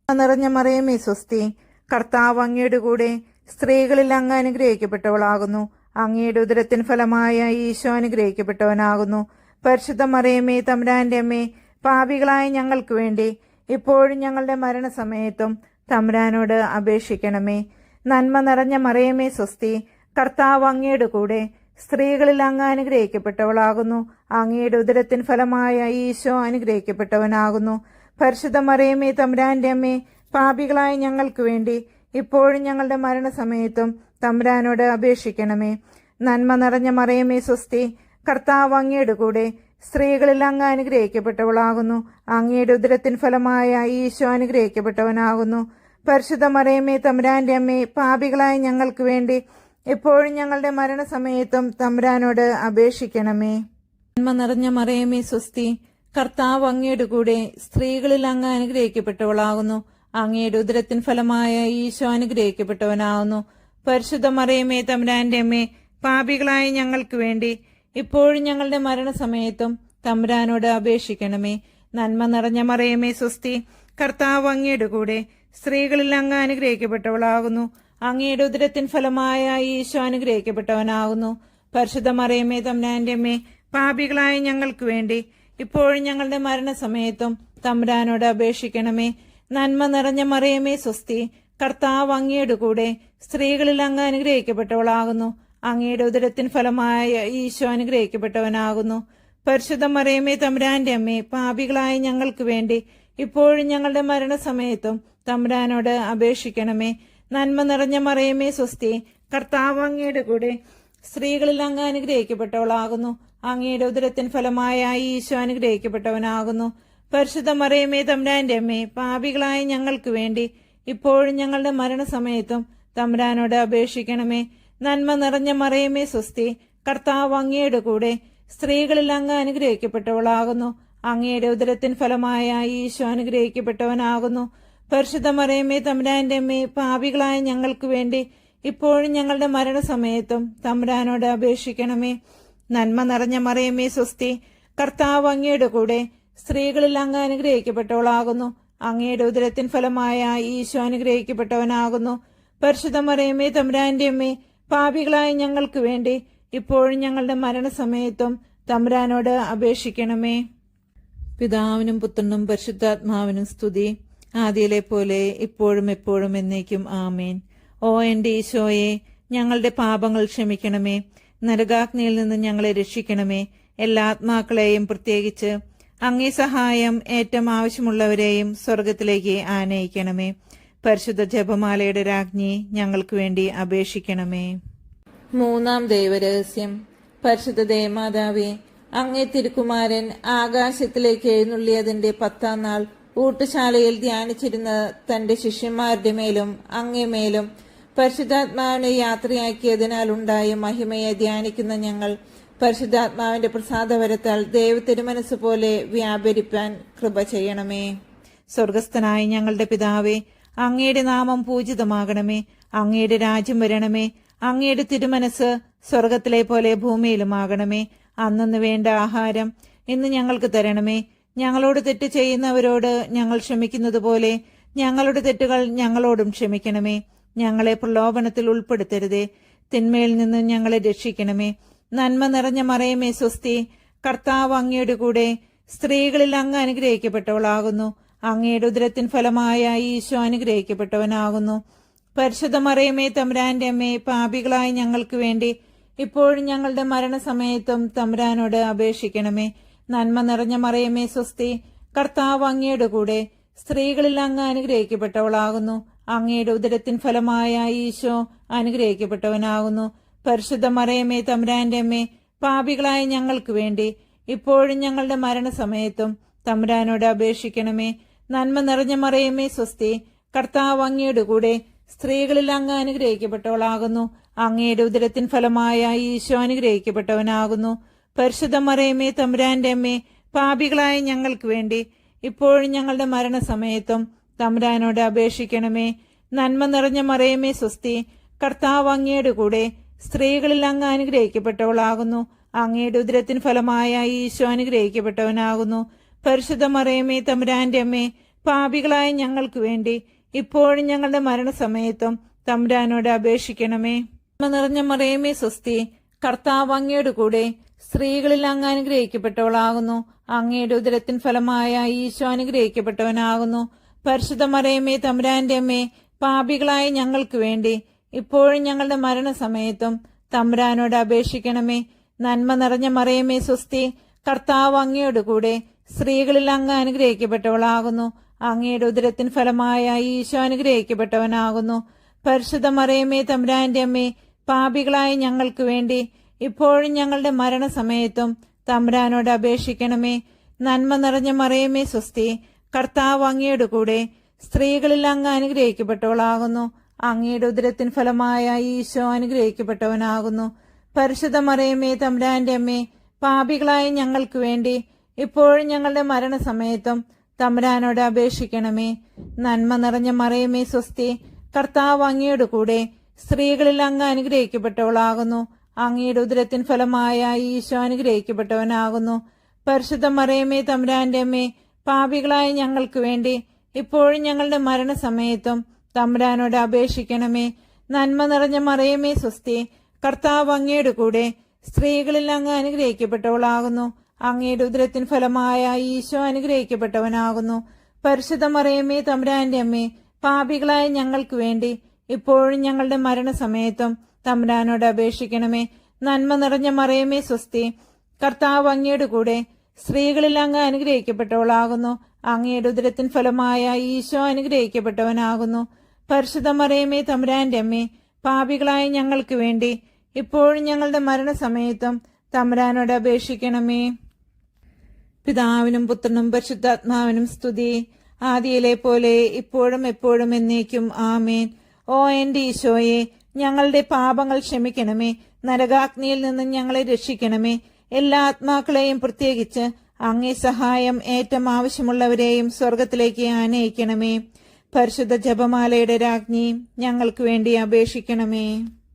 നിറഞ്ഞ മറിയമേ സ്വസ്തി, കർത്താവ് അങ്ങയുടെ കൂടെ സ്ത്രീകളിൽ അങ്ങ് അനുഗ്രഹിക്കപ്പെട്ടവളാകുന്നു. അങ്ങയുടെ ഉദരത്തിൻ ഫലമായ ഈശോ അനുഗ്രഹിക്കപ്പെട്ടവനാകുന്നു. പരിശുദ്ധ മറിയമേ തമ്പുരാന്റെ അമ്മേ, പാപികളായ ഞങ്ങൾക്ക് വേണ്ടി ഇപ്പോഴും ഞങ്ങളുടെ മരണസമയത്തും തമ്പുരാനോട് അപേക്ഷിക്കണമേ. നന്മ നിറഞ്ഞ മറിയമേ സ്വസ്തി, കർത്താവ് അങ്ങയുടെ കൂടെ സ്ത്രീകളിൽ അങ്ങ് അനുഗ്രഹിക്കപ്പെട്ടവളാകുന്നു. അങ്ങയുടെ ഉദരത്തിൻ ഫലമായ ഈശോ അനുഗ്രഹിക്കപ്പെട്ടവനാകുന്നു. പരിശുദ്ധ മറിയമേ തമ്പുരാന്റെ അമ്മേ, പാപികളായ ഞങ്ങൾക്ക് വേണ്ടി ഇപ്പോഴും ഞങ്ങളുടെ മരണസമയത്തും തമ്പുരാനോട് അപേക്ഷിക്കണമേ. നന്മ നിറഞ്ഞ മറിയമേ സ്വസ്തി, കർത്താവ് അങ്ങയുടെ കൂടെ സ്ത്രീകളിൽ അങ്ങ് അനുഗ്രഹിക്കപ്പെട്ടവളാകുന്നു. അങ്ങയുടെ ഉദരത്തിൻ ഫലമായ ഈശോ അനുഗ്രഹിക്കപ്പെട്ടവനാകുന്നു. പരിശുദ്ധ മറിയമേ തമ്പുരാന്റെ അമ്മേ, പാപികളായ ഞങ്ങൾക്ക് വേണ്ടി ഇപ്പോഴും ഞങ്ങളുടെ മരണസമയത്തും തമ്പുരാനോട് അപേക്ഷിക്കണമേ. നന്മ നിറഞ്ഞ മറിയമേ സ്വസ്തി, കർത്താവ് അങ്ങയുടെ കൂടെ സ്ത്രീകളിൽ അങ്ങ് അനുഗ്രഹിക്കപ്പെട്ടവളാകുന്നു. അങ്ങയുടെ ഉദരത്തിൻ ഫലമായ ഈശോ അനുഗ്രഹിക്കപ്പെട്ടവനാകുന്നു. പരിശുദ്ധ മറിയമേ തമ്പുരാന്റെ അമ്മേ, പാപികളായ ഞങ്ങൾക്ക് വേണ്ടി ഇപ്പോഴും ഞങ്ങളുടെ മരണസമയത്തും തമ്പുരാനോട് അപേക്ഷിക്കണമേ. നന്മ നിറഞ്ഞ മറിയമേ സ്വസ്തി, കർത്താവ് അങ്ങയുടെ കൂടെ സ്ത്രീകളിൽ അങ്ങ് അനുഗ്രഹിക്കപ്പെട്ടവളാകുന്നു. അങ്ങയുടെ ഉദരത്തിൻ ഫലമായ ഈശോ അനുഗ്രഹിക്കപ്പെട്ടവനാകുന്നു. പരിശുദ്ധ മറിയമേ തമ്പുരാന്റെ അമ്മേ, പാപികളായ ഞങ്ങൾക്ക് വേണ്ടി ഇപ്പോഴും ഞങ്ങളുടെ മരണസമയത്തും തമ്പുരാനോട് അപേക്ഷിക്കണമേ. നന്മ നിറഞ്ഞ മറിയമേ സ്വസ്തി, കർത്താവ് അങ്ങയുടെ കൂടെ സ്ത്രീകളിൽ അങ്ങ് അനുഗ്രഹിക്കപ്പെട്ടവളാകുന്നു. അങ്ങയുടെ ഉദരത്തിൻ ഫലമായ ഈശോ അനുഗ്രഹിക്കപ്പെട്ടവനാകുന്നു. പരിശുദ്ധ മറിയമേ തമ്പുരാന്റെ അമ്മേ, പാപികളായ ഞങ്ങൾക്ക് വേണ്ടി ഇപ്പോഴും ഞങ്ങളുടെ മരണസമയത്തും തമ്പുരാനോട് അപേക്ഷിക്കണമേ. നന്മ നിറഞ്ഞ മറിയമേ സ്വസ്തി, കർത്താവ് അങ്ങയുടെ കൂടെ സ്ത്രീകളിൽ അങ്ങ് അനുഗ്രഹിക്കപ്പെട്ടവളാകുന്നു. അങ്ങയുടെ ഉദരത്തിൻ ഫലമായ ഈശോ അനുഗ്രഹിക്കപ്പെട്ടവനാകുന്നു. പരിശുദ്ധ മറിയമേ തമ്പുരാന്റെ അമ്മേ, പാപികളായ ഞങ്ങൾക്ക് വേണ്ടി ഇപ്പോഴും ഞങ്ങളുടെ മരണസമയത്തും തമ്പുരാനോട് അപേക്ഷിക്കണമേ. നന്മ നിറഞ്ഞ മറിയമേ സ്വസ്തി, കർത്താവ് അങ്ങയുടെ കൂടെ സ്ത്രീകളിൽ അങ്ങ് അനുഗ്രഹിക്കപ്പെട്ടവളാകുന്നു. അങ്ങയുടെ ഉദരത്തിൻ ഫലമായ ഈശോ അനുഗ്രഹിക്കപ്പെട്ടവനാകുന്നു. പരിശുദ്ധ മറിയമേ തമ്പുരാന്റെ അമ്മേ, പാപികളായ ഞങ്ങൾക്ക് വേണ്ടി ഇപ്പോഴും ഞങ്ങളുടെ മരണസമയത്തും തമ്പുരാനോട് അപേക്ഷിക്കണമേ. നന്മ നിറഞ്ഞ മറിയമേ സ്വസ്തി, കർത്താവ് അങ്ങയുടെ കൂടെ സ്ത്രീകളിൽ അങ്ങ് അനുഗ്രഹിക്കപ്പെട്ടവളാകുന്നു. അങ്ങയുടെ ഉദരത്തിൻ ഫലമായ ഈശോ അനുഗ്രഹിക്കപ്പെട്ടവനാകുന്നു. പരിശുദ്ധ മറിയമേ തമ്പുരാന്റെ അമ്മേ, പാപികളായ ഞങ്ങൾക്ക് വേണ്ടി ഇപ്പോഴും ഞങ്ങളുടെ മരണസമയത്തും തമ്പുരാനോട് അപേക്ഷിക്കണമേ. പിതാവിനും പുത്രനും പരിശുദ്ധാത്മാവിനും സ്തുതി, ആദിയിലെ പോലെ ഇപ്പോഴും എപ്പോഴും എന്നേക്കും ആമേൻ. ഓ എന്റെ ഈശോയെ, ഞങ്ങളുടെ പാപങ്ങൾ ക്ഷമിക്കണമേ. നരകാഗ്നിയിൽ നിന്ന് ഞങ്ങളെ രക്ഷിക്കണമേ. എല്ലാ ആത്മാക്കളെയും, പ്രത്യേകിച്ച് അങ്ങേ സഹായം ഏറ്റവും ആവശ്യമുള്ളവരെയും സ്വർഗത്തിലേക്ക് ആനയിക്കണമേ. പരിശുദ്ധ ജപമാലയുടെ രാജ്ഞി, ഞങ്ങൾക്ക് വേണ്ടി അപേക്ഷിക്കണമേ. മൂന്നാം ദൈവരഹസ്യം. പരിശുദ്ധ ദേവമാതാവേ, അങ്ങേ തിരുക്കുമാരൻ ആകാശത്തിലേക്ക് എഴുന്നള്ളിയതിന്റെ 10-ാം നാൾ ഊട്ടുശാലയിൽ ധ്യാനിച്ചിരുന്ന തന്റെ ശിഷ്യന്മാരുടെ മേലും അങ്ങേ മേലും പരിശുദ്ധാത്മാവിനെ യാത്രയാക്കിയതിനാൽ ഉണ്ടായ മഹിമയെ ധ്യാനിക്കുന്ന ഞങ്ങൾ പരിശുദ്ധാത്മാവിന്റെ പ്രസാദവരത്താൽ ദൈവത്തിരുമനസ് പോലെ വ്യാപരിപ്പാൻ കൃപ ചെയ്യണമേ. സ്വർഗസ്ഥനായ ഞങ്ങളുടെ പിതാവേ, അങ്ങയുടെ നാമം പൂജിതമാകണമേ. അങ്ങയുടെ രാജ്യം വരണമേ. അങ്ങയുടെ തിരുമനസ് സ്വർഗത്തിലെ പോലെ ഭൂമിയിലുമാകണമേ. അന്നു വേണ്ട ആഹാരം ഇന്ന് ഞങ്ങൾക്ക് തരണമേ. ഞങ്ങളോട് തെറ്റ് ചെയ്യുന്നവരോട് ഞങ്ങൾ ക്ഷമിക്കുന്നത് പോലെ ഞങ്ങളുടെ തെറ്റുകൾ ഞങ്ങളോടും ക്ഷമിക്കണമേ. ഞങ്ങളെ പ്രലോഭനത്തിൽ ഉൾപ്പെടുത്തരുതേ, തിന്മയിൽ നിന്ന് ഞങ്ങളെ രക്ഷിക്കണമേ. നന്മ നിറഞ്ഞ മറിയമേ സ്വസ്തി, കർത്താവ് അങ്ങയുടെ കൂടെ സ്ത്രീകളിൽ അങ്ങ് അനുഗ്രഹിക്കപ്പെട്ടവളാകുന്നു. അങ്ങയുടെ ഉദരത്തിൻ ഫലമായ ഈശോ അനുഗ്രഹിക്കപ്പെട്ടവനാകുന്നു. പരിശുദ്ധ മറിയമേ തമ്പുരാന്റെ അമ്മേ, പാപികളായ ഞങ്ങൾക്ക് വേണ്ടി ഇപ്പോഴും ഞങ്ങളുടെ മരണസമയത്തും തമ്പുരാനോട് അപേക്ഷിക്കണമേ. നന്മ നിറഞ്ഞ മറിയമേ സ്വസ്തി, കർത്താവ് അങ്ങയുടെ കൂടെ സ്ത്രീകളിൽ അങ്ങ് അനുഗ്രഹിക്കപ്പെട്ടവളാകുന്നു. അങ്ങയുടെ ഉദരത്തിൻ ഫലമായ ഈശോ അനുഗ്രഹിക്കപ്പെട്ടവനാകുന്നു. പരിശുദ്ധ മറിയമേ തമ്പുരാന്റെ അമ്മേ, പാപികളായ ഞങ്ങൾക്ക് വേണ്ടി ഇപ്പോഴും ഞങ്ങളുടെ മരണസമയത്തും തമ്പുരാനോട് അപേക്ഷിക്കണമേ. നന്മ നിറഞ്ഞ മറിയമേ സ്വസ്തി, കർത്താവ് അങ്ങയുടെ കൂടെ സ്ത്രീകളിൽ അങ്ങ് അനുഗ്രഹിക്കപ്പെട്ടവളാകുന്നു. അങ്ങയുടെ ഉദരത്തിൻ ഫലമായ ഈശോ അനുഗ്രഹിക്കപ്പെട്ടവനാകുന്നു. പരിശുദ്ധ മറിയമേ തമ്പുരാന്റെ അമ്മേ, പാപികളായ ഞങ്ങൾക്ക് വേണ്ടി ഇപ്പോഴും ഞങ്ങളുടെ മരണസമയത്തും തമ്പുരാനോട് അപേക്ഷിക്കണമേ. നന്മ നിറഞ്ഞ മറിയമേ സ്വസ്തി, കർത്താവ് അങ്ങയുടെ കൂടെ സ്ത്രീകളിൽ അങ്ങ് അനുഗ്രഹിക്കപ്പെട്ടവളാകുന്നു. അങ്ങയുടെ ഉദരത്തിൻ ഫലമായ ഈശോ അനുഗ്രഹിക്കപ്പെട്ടവനാകുന്നു. പരിശുദ്ധ മറിയമേ തമ്പുരാന്റെ അമ്മേ, പാപികളായ ഞങ്ങൾക്ക് വേണ്ടി ഇപ്പോഴും ഞങ്ങളുടെ മരണസമയത്തും തമ്പുരാനോട് അപേക്ഷിക്കണമേ. നന്മ നിറഞ്ഞ മറിയമേ സ്വസ്തി, കർത്താവ് അങ്ങയുടെ കൂടെ സ്ത്രീകളിൽ അങ്ങ് അനുഗ്രഹിക്കപ്പെട്ടവളാകുന്നു. അങ്ങയുടെ ഉദരത്തിൻ ഫലമായ ഈശോ അനുഗ്രഹിക്കപ്പെട്ടവനാകുന്നു. പരിശുദ്ധ മറിയമേ തമ്പുരാന്റെ അമ്മേ, പാപികളായ ഞങ്ങൾക്ക് വേണ്ടി ഇപ്പോഴും ഞങ്ങളുടെ മരണസമയത്തും തമ്പുരാനോട് അപേക്ഷിക്കണമേ. നന്മ നിറഞ്ഞ മറിയമേ സ്വസ്തി, കർത്താവ് അങ്ങയുടെ കൂടെ സ്ത്രീകളിൽ അങ്ങ് അനുഗ്രഹിക്കപ്പെട്ടവളാകുന്നു. അങ്ങയുടെ ഉദരത്തിൻ ഫലമായ ഈശോ അനുഗ്രഹിക്കപ്പെട്ടവനാകുന്നു. പരിശുദ്ധ മറിയമേ തമ്പുരാന്റെ അമ്മേ, പാപികളായ ഞങ്ങൾക്ക് വേണ്ടി ഇപ്പോഴും ഞങ്ങളുടെ മരണസമയത്തും തമ്പുരാനോട് അപേക്ഷിക്കണമേ. നന്മ നിറഞ്ഞ മറിയമേ സ്വസ്തി, കർത്താവ് അങ്ങയുടെ കൂടെ സ്ത്രീകളിൽ അങ്ങ് അനുഗ്രഹിക്കപ്പെട്ടവളാകുന്നു. അങ്ങയുടെ ഉദരത്തിൻ ഫലമായ ഈശോ അനുഗ്രഹിക്കപ്പെട്ടവനാകുന്നു. പരിശുദ്ധ മറിയമേ തമ്പുരാന്റെ അമ്മേ, പാപികളായ ഞങ്ങൾക്ക് വേണ്ടി ഇപ്പോഴും ഞങ്ങളുടെ മരണസമയത്തും തമ്പുരാനോട് അപേക്ഷിക്കണമേ. നന്മ നിറഞ്ഞ മറിയമേ സ്വസ്തി, കർത്താവ് അങ്ങയുടെ കൂടെ സ്ത്രീകളിൽ അങ്ങ് അനുഗ്രഹിക്കപ്പെട്ടവളാകുന്നു. അങ്ങയുടെ ഉദരത്തിൻ ഫലമായ ഈശോ അനുഗ്രഹിക്കപ്പെട്ടവനാകുന്നു. പരിശുദ്ധ മറിയമേ തമ്പുരാന്റെ അമ്മേ, പാപികളായ ഞങ്ങൾക്ക് വേണ്ടി ഇപ്പോഴും ഞങ്ങളുടെ മരണസമയത്തും തമ്പുരാനോട് അപേക്ഷിക്കണമേ. നന്മ നിറഞ്ഞ മറിയമേ സ്വസ്തി, കർത്താവ് അങ്ങയുടെ കൂടെ സ്ത്രീകളിൽ അങ്ങ് അനുഗ്രഹിക്കപ്പെട്ടവളാകുന്നു. അങ്ങയുടെ ഉദരത്തിൻ ഫലമായ ഈശോ അനുഗ്രഹിക്കപ്പെട്ടവനാകുന്നു. പരിശുദ്ധ മറിയമേ, തമ്പുരാന്റെ അമ്മേ, പാപികളായ ഞങ്ങൾക്ക് വേണ്ടി ഇപ്പോഴും ഞങ്ങളുടെ മരണസമയത്തും തമ്പുരാനോട് അപേക്ഷിക്കണമേ. നന്മ നിറഞ്ഞ മറിയമേ, സ്വസ്തി, കർത്താവ് അങ്ങയുടെ കൂടെ സ്ത്രീകളിൽ അങ്ങ് അനുഗ്രഹിക്കപ്പെട്ടവളാകുന്നു. അങ്ങയുടെ ഉദരത്തിൻ ഫലമായ ഈശോ അനുഗ്രഹിക്കപ്പെട്ടവനാകുന്നു. പരിശുദ്ധ മറിയമേ, തമ്പുരാന്റെ അമ്മേ, പാപികളായ ഞങ്ങൾക്ക് വേണ്ടി ഇപ്പോഴും ഞങ്ങളുടെ മരണസമയത്തും തമ്പുരാനോട് അപേക്ഷിക്കണമേ. പിതാവിനും പുത്രനും പരിശുദ്ധാത്മാവിനും സ്തുതി, ആദിയിലെ പോലെ ഇപ്പോഴും എപ്പോഴും എന്നേക്കും ആമേൻ. ഓ എന്റെ ഈശോയെ, ഞങ്ങളുടെ പാപങ്ങൾ ക്ഷമിക്കണമേ. നരകാഗ്നിയിൽ നിന്നും ഞങ്ങളെ രക്ഷിക്കണമേ. എല്ലാ ആത്മാക്കളെയും, പ്രത്യേകിച്ച് അങ്ങേ സഹായം ഏറ്റവും ആവശ്യമുള്ളവരെയും സ്വർഗത്തിലേക്ക് ആനയിക്കണമേ. പരിശുദ്ധ ജപമാലയുടെ രാജ്ഞി, ഞങ്ങൾക്ക് വേണ്ടി അപേക്ഷിക്കണമേ.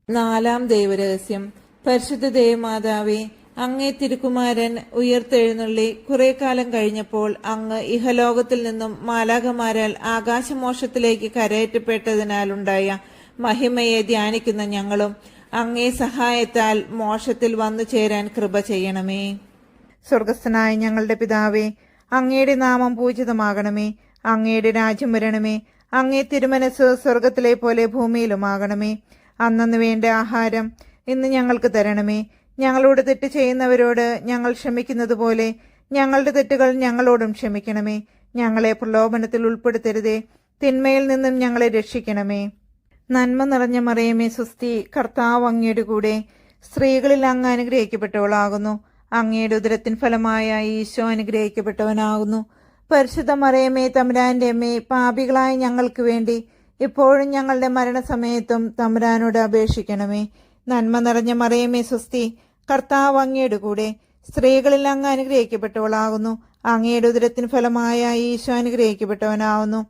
4-ാം ദൈവരഹസ്യം. പരിശുദ്ധ ദേവമാതാവേ, അങ്ങേ തിരുക്കുമാരൻ ഉയർത്തെഴുന്നള്ളി കുറെ കാലം കഴിഞ്ഞപ്പോൾ അങ്ങ് ഇഹലോകത്തിൽ നിന്നും മാലാഖമാരാൽ ആകാശമോക്ഷത്തിലേക്ക് കരയേറ്റപ്പെട്ടതിനാലുണ്ടായ മഹിമയെ ധ്യാനിക്കുന്ന ഞങ്ങളും അങ്ങേ സഹായത്താൽ മോക്ഷത്തിൽ വന്നു ചേരാൻ കൃപ ചെയ്യണമേ. സ്വർഗസ്ഥനായ ഞങ്ങളുടെ പിതാവേ, അങ്ങയുടെ നാമം പൂജിതമാകണമേ. അങ്ങയുടെ രാജ്യം വരണമേ. അങ്ങേ തിരുമനസ് സ്വർഗത്തിലെ പോലെ ഭൂമിയിലുമാകണമേ. അന്നന്ന് വേണ്ട ആഹാരം ഇന്ന് ഞങ്ങൾക്ക് തരണമേ. ഞങ്ങളോട് തെറ്റ് ചെയ്യുന്നവരോട് ഞങ്ങൾ ക്ഷമിക്കുന്നത് പോലെ ഞങ്ങളുടെ തെറ്റുകൾ ഞങ്ങളോടും ക്ഷമിക്കണമേ. ഞങ്ങളെ പ്രലോഭനത്തിൽ ഉൾപ്പെടുത്തരുതേ, തിന്മയിൽ നിന്നും ഞങ്ങളെ രക്ഷിക്കണമേ. നന്മ നിറഞ്ഞ മറിയമേ, സ്വസ്തി, കർത്താവ് അങ്ങയുടെ കൂടെ സ്ത്രീകളിൽ അങ്ങ് അനുഗ്രഹിക്കപ്പെട്ടവളാകുന്നു. അങ്ങയുടെ ഉദരത്തിൻ ഫലമായ ഈശോ അനുഗ്രഹിക്കപ്പെട്ടവനാകുന്നു. പരിശുദ്ധ മറിയമേ, തമ്പുരാന്റെ അമ്മേ, പാപികളായ ഞങ്ങൾക്ക് വേണ്ടി ഇപ്പോഴും ഞങ്ങളുടെ മരണസമയത്തും തമ്പുരാനോട് അപേക്ഷിക്കണമേ. നന്മ നിറഞ്ഞ മറിയമേ, സ്വസ്തി, കർത്താവ് അങ്ങയുടെ കൂടെ സ്ത്രീകളിൽ അങ്ങ് അനുഗ്രഹിക്കപ്പെട്ടവളാകുന്നു. അങ്ങയുടെ ഉദരത്തിൻ ഫലമായ ഈശോ അനുഗ്രഹിക്കപ്പെട്ടവനാകുന്നു.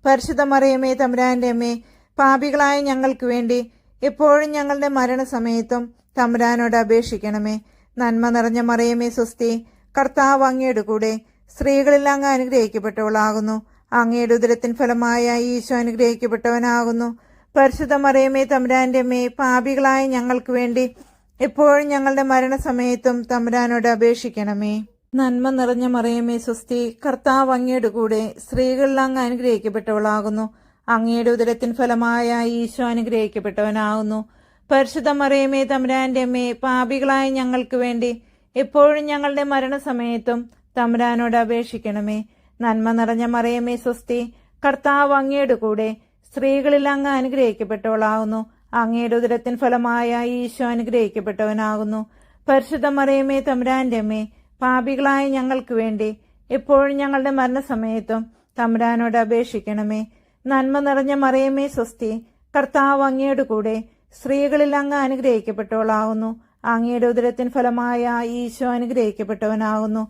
പരിശുദ്ധ മറിയമേ, തമ്പുരാന്റെ അമ്മേ, പാപികളായ ഞങ്ങൾക്ക് വേണ്ടി എപ്പോഴും ഞങ്ങളുടെ മരണസമയത്തും തമ്പുരാനോട് അപേക്ഷിക്കണമേ. നന്മ നിറഞ്ഞ മറിയമേ, സ്വസ്തി, കർത്താവ് അങ്ങയുടെ കൂടെ സ്ത്രീകളിൽ അങ്ങ് അനുഗ്രഹിക്കപ്പെട്ടവളാകുന്നു. അങ്ങയുടെ ഉദരത്തിൻ ഫലമായ ഈശോ അനുഗ്രഹിക്കപ്പെട്ടവനാകുന്നു. പരിശുദ്ധ മറിയമേ, തമ്പുരാന്റെ അമ്മേ, പാപികളായ ഞങ്ങൾക്ക് വേണ്ടി എപ്പോഴും ഞങ്ങളുടെ മരണസമയത്തും തമ്പുരാനോട് അപേക്ഷിക്കണമേ. നന്മ നിറഞ്ഞ മറിയമേ, സ്വസ്തി, കർത്താവ് അങ്ങയുടെ കൂടെ സ്ത്രീകളിൽ അങ്ങ് അനുഗ്രഹിക്കപ്പെട്ടവളാകുന്നു. അങ്ങയുടെ ഉദരത്തിൻ ഫലമായ ഈശോ അനുഗ്രഹിക്കപ്പെട്ടവനാകുന്നു. പരിശുദ്ധ മറിയമേ, തമ്പുരാന്റെ അമ്മേ, പാപികളായ ഞങ്ങൾക്ക് വേണ്ടി എപ്പോഴും ഞങ്ങളുടെ മരണസമയത്തും തമ്പുരാനോട് അപേക്ഷിക്കണമേ. നന്മ നിറഞ്ഞ മറിയമേ, സ്വസ്തി, കർത്താവ് അങ്ങയുടെ കൂടെ സ്ത്രീകളിൽ അങ്ങ് അനുഗ്രഹിക്കപ്പെട്ടവളാകുന്നു. അങ്ങയുടെ ഉദരത്തിൻ ഫലമായ ഈശോ അനുഗ്രഹിക്കപ്പെട്ടവനാകുന്നു. പരിശുദ്ധ മറിയമേ, തമ്പുരാന്റെ അമ്മേ, പാപികളായ ഞങ്ങൾക്ക് വേണ്ടി എപ്പോഴും ഞങ്ങളുടെ മരണസമയത്തും തമ്പുരാനോട് അപേക്ഷിക്കണമേ. നന്മ നിറഞ്ഞ മറിയമേ, സ്വസ്തി, കർത്താവ് അങ്ങയുടെ കൂടെ സ്ത്രീകളിൽ അങ്ങ് അനുഗ്രഹിക്കപ്പെട്ടവളാകുന്നു. അങ്ങയുടെ ഉദരത്തിൻ ഫലമായ ഈശോ അനുഗ്രഹിക്കപ്പെട്ടവനാകുന്നു.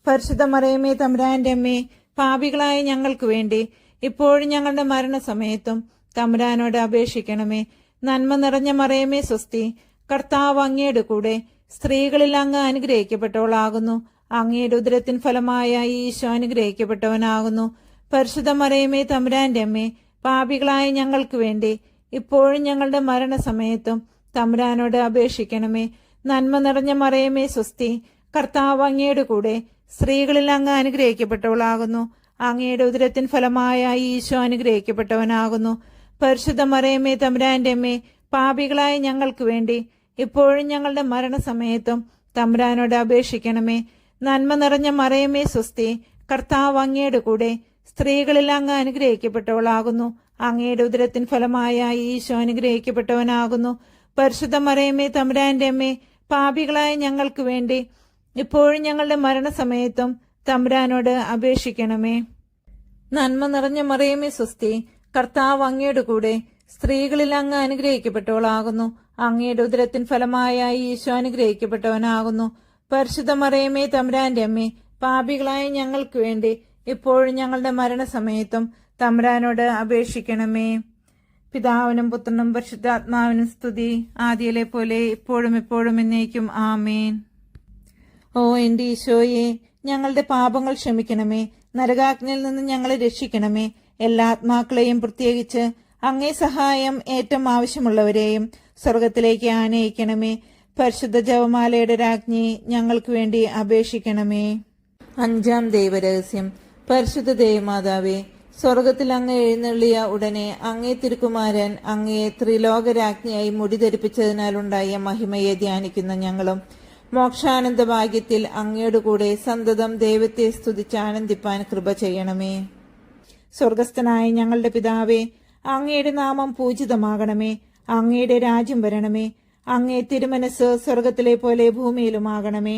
പരിശുദ്ധ മറിയമേ, തമ്പുരാന്റെ അമ്മേ, പാപികളായ ഞങ്ങൾക്ക് വേണ്ടി ഇപ്പോഴും ഞങ്ങളുടെ മരണസമയത്തും തമ്പുരാനോട് അപേക്ഷിക്കണമേ. നന്മ നിറഞ്ഞ മറിയമേ, സ്വസ്തി, കർത്താവ് അങ്ങയുടെ കൂടെ സ്ത്രീകളിൽ അങ്ങ് അനുഗ്രഹിക്കപ്പെട്ടവളാകുന്നു. അങ്ങയുടെ ഉദരത്തിൻ ഫലമായ ഈശോ അനുഗ്രഹിക്കപ്പെട്ടവനാകുന്നു. പരിശുദ്ധ മറിയമേ, തമ്പുരാന്റെ അമ്മേ, പാപികളായ ഞങ്ങൾക്ക് വേണ്ടി ഇപ്പോഴും ഞങ്ങളുടെ മരണസമയത്തും തമ്പുരാനോട് അപേക്ഷിക്കണമേ. നന്മ നിറഞ്ഞ മറിയമേ, സ്വസ്തി, കർത്താവ് അങ്ങയുടെ കൂടെ സ്ത്രീകളിൽ അങ്ങ് അനുഗ്രഹിക്കപ്പെട്ടവളാകുന്നു. അങ്ങയുടെ ഉദരത്തിൻ ഫലമായ ഈശോ അനുഗ്രഹിക്കപ്പെട്ടവനാകുന്നു. പരിശുദ്ധ മറിയമേ, തമ്പുരാന്റെ അമ്മേ, പാപികളായ ഞങ്ങൾക്ക് വേണ്ടി ഇപ്പോഴും ഞങ്ങളുടെ മരണസമയത്തും തമ്പുരാനോട് അപേക്ഷിക്കണമേ. നന്മ നിറഞ്ഞ മറിയമേ, സ്വസ്തി, കർത്താവ് അങ്ങയുടെ കൂടെ സ്ത്രീകളിൽ അങ്ങ് അനുഗ്രഹിക്കപ്പെട്ടവളാകുന്നു. അങ്ങയുടെ ഉദരത്തിൻ ഫലമായ ഈശോ അനുഗ്രഹിക്കപ്പെട്ടവനാകുന്നു. പരിശുദ്ധ മറിയമേ, തമ്പുരാന്റെ അമ്മേ, പാപികളായ ഞങ്ങൾക്ക് വേണ്ടി ഇപ്പോഴും ഞങ്ങളുടെ മരണസമയത്തും തമ്പുരാനോട് അപേക്ഷിക്കണമേ. നന്മ നിറഞ്ഞ മറിയമേ, സ്വസ്തി, കർത്താവ് അങ്ങയുടെ കൂടെ സ്ത്രീകളിൽ അങ്ങ് അനുഗ്രഹിക്കപ്പെട്ടവളാകുന്നു. അങ്ങയുടെ ഉദരത്തിൻ ഫലമായ ഈശോ അനുഗ്രഹിക്കപ്പെട്ടവനാകുന്നു. പരിശുദ്ധ മറിയമേ, തമ്പുരാന്റെ അമ്മേ, പാപികളായ ഞങ്ങൾക്ക് വേണ്ടി ഇപ്പോഴും ഞങ്ങളുടെ മരണസമയത്തും തമ്പുരാനോട് അപേക്ഷിക്കണമേ. പിതാവിനും പുത്രനും പരിശുദ്ധാത്മാവിനും സ്തുതി, ആദിയിലെ പോലെ ഇപ്പോഴും എപ്പോഴും എന്നേക്കും ആമേൻ. ഓ എന്റെ ഈശോയെ, ഞങ്ങളുടെ പാപങ്ങൾ ക്ഷമിക്കണമേ. നരകാഗ്നിയിൽ നിന്ന് ഞങ്ങളെ രക്ഷിക്കണമേ. എല്ലാ ആത്മാക്കളെയും, പ്രത്യേകിച്ച് അങ്ങേ സഹായം ഏറ്റവും ആവശ്യമുള്ളവരെയും സ്വർഗത്തിലേക്ക് ആനയിക്കണമേ. പരിശുദ്ധ ജപമാലയുടെ രാജ്ഞി ഞങ്ങൾക്ക് വേണ്ടി അപേക്ഷിക്കണമേ. അഞ്ചാം ദൈവരഹസ്യം. പരിശുദ്ധ ദേവമാതാവേ, സ്വർഗത്തിൽ അങ്ങ് എഴുന്നള്ളിയ ഉടനെ അങ്ങേ തിരുക്കുമാരൻ അങ്ങയെ ത്രിലോകരാജ്ഞിയായി മുടിധരിപ്പിച്ചതിനാലുണ്ടായ മഹിമയെ ധ്യാനിക്കുന്ന ഞങ്ങളും മോക്ഷാനന്ദ ഭാഗ്യത്തിൽ അങ്ങയുടെ കൂടെ സന്തതം ദൈവത്തെ സ്തുതിച്ച് ആനന്ദിപ്പാൻ കൃപ ചെയ്യണമേ. സ്വർഗസ്ഥനായ ഞങ്ങളുടെ പിതാവേ, അങ്ങയുടെ നാമം പൂജിതമാകണമേ. അങ്ങയുടെ രാജ്യം വരണമേ. അങ്ങേ തിരുമനസ് സ്വർഗത്തിലെ പോലെ ഭൂമിയിലുമാകണമേ.